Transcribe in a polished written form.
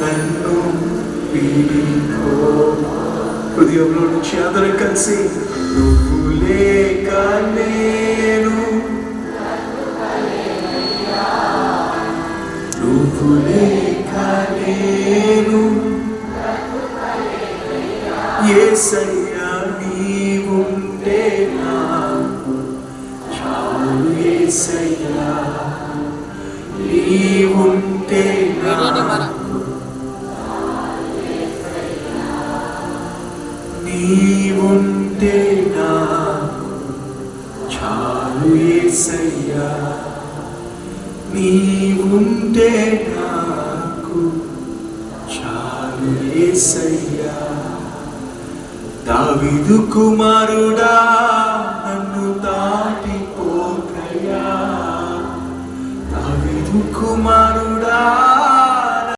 నన్ను వీడికో. హృదయంలో నుంచి అందరం కలిసి నువ్వు లేక నేను, నువ్వు లేక నేను, యేసయ్యా నీవుంటే నాకు చాలు, యేసయ్యా నీవుంటే నాకు, నీవుంటే నాకు చాలు, యేసయ్యా నీవుంటే నాకు చాలు, యేసయ్యా. దావీదు కుమారుడా నన్ను దాటిపోకయ్యా, దావీదు కుమారుడా